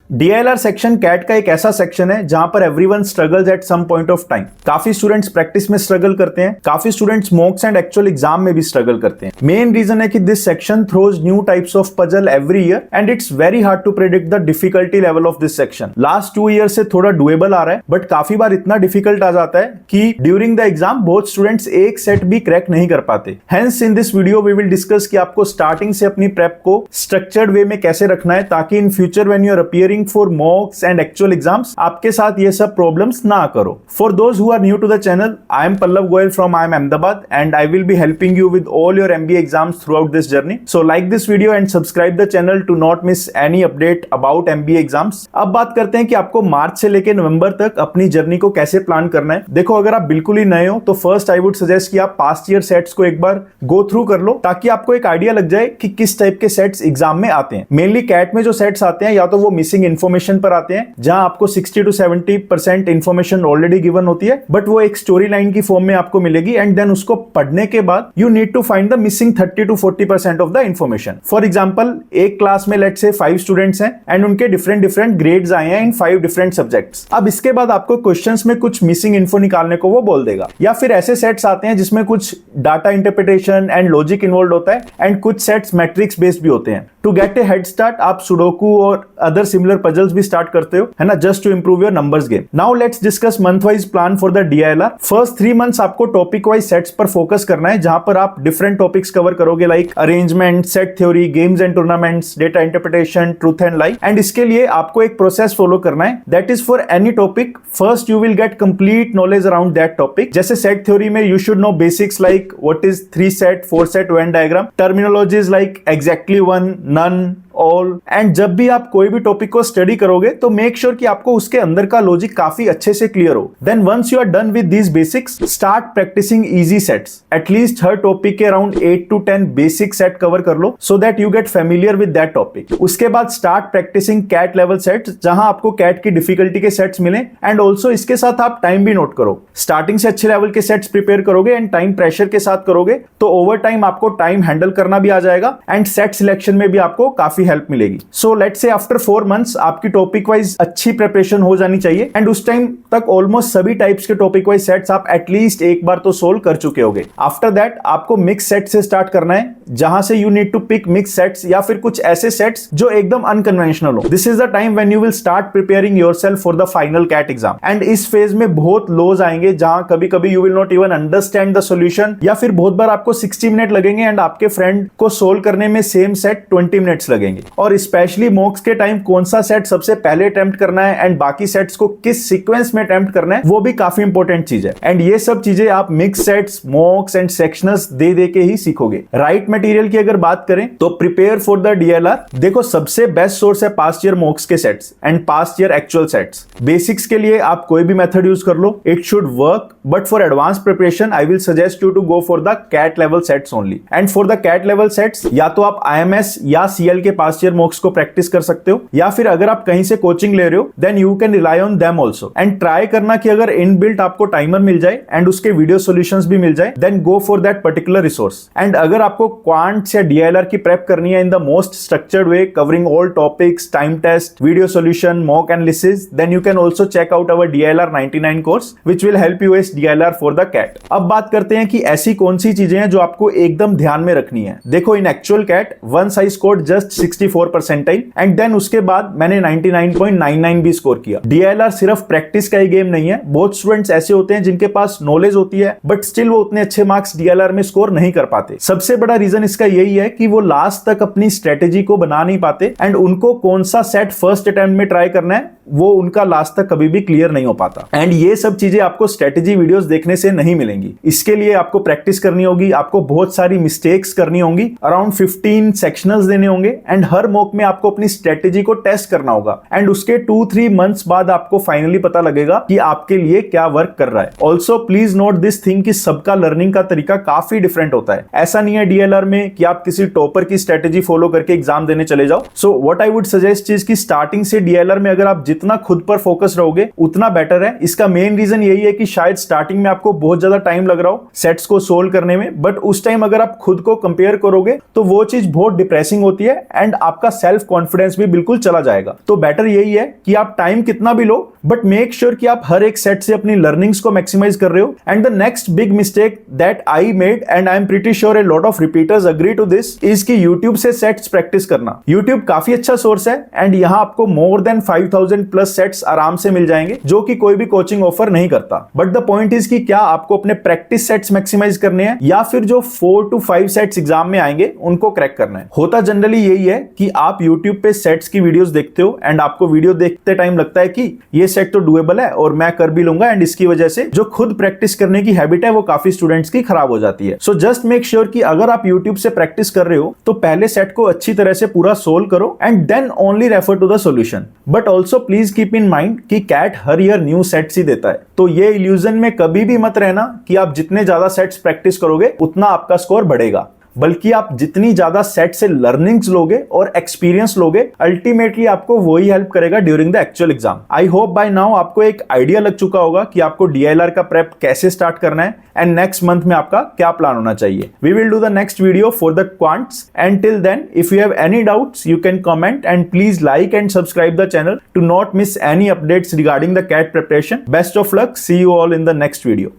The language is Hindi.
डीएलआर सेक्शन कैट का एक ऐसा सेक्शन है जहां पर everyone struggles at some point of time. काफी स्टूडेंट्स प्रैक्टिस में स्ट्रगल करते हैं, काफी students mocks and actual exam में भी स्ट्रगल करते हैं। मेन रीजन है कि this section throws new types of puzzle every year and it's very hard to predict the difficulty level of this section. Last 2 year से थोड़ा डुएबल आ रहा है, बट काफी बार इतना डिफिकल्ट आ जाता है कि ड्यूरिंग द एग्जाम बहुत स्टूडेंट्स एक सेट भी क्रैक नहीं कर पाते। Hence in this video we will discuss कि आपको स्टार्टिंग से अपनी प्रेप को स्ट्रक्चर्ड वे में कैसे रखना है ताकि in future when you are appearing for mocks and actual exams आपके साथ ये सब प्रॉब्लम्स ना करो। For those who are new to the channel, I am Pallav Goyal from IIM Ahmedabad and I will be helping you with all your MBA exams throughout this journey. So like this video and subscribe the channel to not miss any update about MBA exams. अब बात करते हैं कि आपको मार्च से लेकर नवंबर तक अपनी जर्नी को कैसे प्लान करना है। देखो, अगर आप बिल्कुल ही नए हो तो फर्स्ट आई वुड सजेस्ट कि आप पास्ट ईयर सेट्स को एक बार गो थ्रू कर लो ताकि आपको एक आइडिया लग जाए कि किस टाइप के सेट्स एग्जाम में आते हैं। मेनली कैट में जो सेट्स आते हैं या तो वो मिसिंग इन्फॉर्मेशन पर आते हैं जहां आपको 60 to 70% इन्फॉर्मेशन ऑलरेडी गिवन होती है, बट वो एक स्टोरी लाइन की फॉर्म में आपको मिलेगी एंड देन उसको पढ़ने के बाद you need to find the missing 30 to 40% of the information. For example, एक क्लास में लेट्स से 5 स्टूडेंट्स हैं एंड उनके डिफरेंट ग्रेड्स आए हैं इन 5 डिफरेंट सब्जेक्ट्स। अब इसके बाद आपको क्वेश्चंस में कुछ मिसिंग इन्फो निकालने को वो बोल देगा। या फिर ऐसे सेट्स आते हैं जिसमें कुछ data interpretation and logic involve होता है एंड कुछ सेट्स मैट्रिक्स बेस्ड भी होते हैं। To get a head start आप सुडोकू और अदर सिमिलर पजल्स भी स्टार्ट करते हो, है ना, just to improve your numbers game. Now let's discuss month wise plan for the DILR. First 3 months आपको टॉपिक वाइज सेट्स पर फोकस करना है जहां पर आप डिफरेंट टॉपिक्स कवर करोगे like arrangement, set theory, games and tournaments, data interpretation, truth and lie. And इसके लिए आपको एक प्रोसेस फॉलो करना है, that is for any topic first you will get complete knowledge around that topic. जैसे सेट थ्योरी में you should know basics like what is 3 set, 4 set, Venn diagram, terminologies like exactly one, none, all. And जब भी आप कोई भी टॉपिक को स्टडी करोगे तो मेक श्योर कि आपको उसके अंदर का लॉजिक काफी अच्छे से क्लियर हो। Then once you are done with these basics, start practising easy sets. At least हर टॉपिक के around 8 to 10 basic set cover कर लो so that you get familiar with that topic. उसके बाद start practising CAT level sets जहां आपको कैट की डिफिकल्टी के सेट्स मिले एंड ऑल्सो इसके साथ आप टाइम भी नोट करो। स्टार्टिंग से अच्छे लेवल के सेट्स प्रिपेयर करोगे एंड टाइम प्रेशर के साथ करोगे तो ओवर टाइम आपको टाइम हैंडल करना भी आ जाएगा एंड सेट सिलेक्शन में भी आपको काफी हेल्प मिलेगी। So let's say after 4 months आपकी टॉपिक वाइज अच्छी प्रिपरेशन हो जानी चाहिए एंड उस टाइम तक ऑलमोस्ट सभी टाइप्स के टॉपिक वाइज सेट्स आप एटलीस्ट एक बार तो सोल्व कर चुके होगे। आफ्टर दैट आपको मिक्स सेट से स्टार्ट करना है जहां से you need to pick mix sets या फिर कुछ ऐसे सेट्स जो एकदम अनकन्वेंशनल हो। This is the time when you will start preparing yourself for the final CAT exam and इस फेज में बहुत लॉज आएंगे जहां कभी कभी you will not even understand the solution या फिर बहुत बार आपको 60 मिनट लगेंगे एंड आपके फ्रेंड को सोल्व करने में सेम सेट 20 मिनट्स लगेंगे। और स्पेशली मॉक्स के टाइम कौन सा सेट सबसे पहले अटेम्प्ट करना है एंड बाकी सेट्स को किस सीक्वेंस में अटेम्प्ट करना है वो भी काफी इंपॉर्टेंट चीज है। एंड ये सब चीजें आप मिक्स सेट्स, मॉक्स एंड सेक्शनल्स दे के ही सीखोगे। राइट मटेरियल की अगर बात करें तो प्रिपेयर फॉर द डीएलआर। देखो, सबसे बेस्ट सोर्स है पास्ट ईयर मॉक्स के sets and past year actual sets. Basics के लिए आप कोई भी मेथड यूज कर लो, it should work, but for advance preparation I will suggest you to go for the CAT level sets only. And for the CAT level sets या तो आप IMS या CL के पास्ट ईयर मॉक्स को प्रैक्टिस कर सकते हो या फिर अगर आप कहीं से कोचिंग ले रहे हो then you can rely on them also. And try करना कि अगर इनबिल्ट आपको टाइमर मिल जाए एंड उसके वीडियो सॉल्यूशंस भी मिल जाए then go for that particular resource. And अगर आपको क्वांट्स या डीएलआर की प्रेप करनी है in the most structured way covering all topics, time test, video solution, mock analysis, then you can also check out our DLR 99 course which will help you ace DLR for the CAT. अब बात करते हैं कि ऐसी कौन सी चीजें हैं जो आपको एकदम ध्यान में रखनी है। देखो, in actual CAT once I scored just 64 percentile and then उसके बाद मैंने 99.99 भी स्कोर किया। डीएलआर सिर्फ प्रैक्टिस का ही गेम नहीं है। बहुत स्टूडेंट्स ऐसे होते हैं जिनके पास नॉलेज होती है बट स्टिल वो उतने अच्छे मार्क्स डीएलआर में स्कोर नहीं कर पाते। सबसे बड़ा रीजन इसका यही है कि वो लास्ट तक अपनी स्ट्रेटेजी को बना नहीं पाते एंड उनको कौन सा सेट फर्स्ट अटेम्प्ट में ट्राई करना है वो उनका लास्ट तक कभी भी क्लियर नहीं हो पाता। एंड ये सब चीजें आपको स्ट्रेटेजी वीडियोस देखने से नहीं मिलेंगी। इसके लिए आपको प्रैक्टिस करनी होगी, आपको बहुत सारी मिस्टेक्स करनी होंगी, अराउंड 15 सेक्शनल्स देने होंगे एंड हर मॉक में आपको अपनी स्ट्रेटेजी को टेस्ट करना होगा एंड उसके 2-3 मंथ्स बाद आपको फाइनली पता लगेगा कि आपके लिए क्या वर्क कर रहा है। Also please note this thing कि सबका लर्निंग का तरीका काफी डिफरेंट होता है। ऐसा नहीं है डीएलआर में कि आप किसी टॉपर की स्ट्रेटेजी फॉलो करके एग्जाम देने चले जाओ। So what I would suggest is कि स्टार्टिंग से डीएलआर में अगर आप जितना खुद पर फोकस रहोगे उतना बेटर है। इसका मेन रीजन यही है कि शायद स्टार्टिंग में आपको बहुत ज्यादा टाइम लग रहा हो सेट्स को सोल्व करने में, बट उस टाइम अगर आप खुद को कंपेयर करोगे तो वो चीज बहुत डिप्रेसिंग होती है एंड आपका सेल्फ कॉन्फिडेंस भी बिल्कुल चला जाएगा। पाएगा। तो बेटर यही है कि आप टाइम कितना भी लो, बट मेक श्योर कि आप हर एक सेट से अपनी लर्निंग्स को मैक्सिमाइज कर रहे हो। And the next big mistake that I made, and I am pretty sure a lot of repeaters agree to this, is कि YouTube से सेट्स प्रैक्टिस करना। YouTube काफी अच्छा सोर्स है एंड यहाँ आपको मोर देन 5000 प्लस सेट्स आराम से मिल जाएंगे, जो कि कोई भी कोचिंग ऑफर नहीं करता। बट द पॉइंट इज कि क्या आपको अपने प्रैक्टिस सेट्स मैक्सिमाइज करने हैं या फिर जो 4 to 5 सेट्स एग्जाम में आएंगे उनको क्रैक करना है। होता जनरली यही है कि आप YouTube पे सेट्स की वीडियोस देखते हो एंड आपको वीडियो देखते टाइम लगता है कि ये सेट तो डुएबल है और मैं कर भी लूंगा, एंड इसकी वजह से जो खुद प्रैक्टिस करने की हैबिट है वो काफी स्टूडेंट्स की खराब हो जाती है। सो जस्ट मेक श्योर कि अगर आप YouTube से प्रैक्टिस कर रहे हो तो पहले सेट को अच्छी तरह से पूरा सोल्व करो and then only refer to the solution. But also please keep in mind कि कैट हर ईयर न्यू सेट्स ही देता है, तो ये इल्यूजन में कभी भी मत रहना कि आप जितने ज्यादा सेट्स प्रैक्टिस करोगे उतना आपका स्कोर बढ़ेगा, बल्कि आप जितनी ज्यादा सेट से लर्निंग्स लोगे और एक्सपीरियंस लोगे, अल्टीमेटली आपको वही हेल्प करेगा during the actual exam. I hope by now आपको एक आइडिया लग चुका होगा कि आपको DILR का प्रेप कैसे स्टार्ट करना है एंड नेक्स्ट मंथ में आपका क्या प्लान होना चाहिए। We will do the next video for the quants, and till then if you have any doubts you can comment and please like and subscribe the channel to not miss any updates regarding the CAT preparation. Best of luck, see you all in the next video.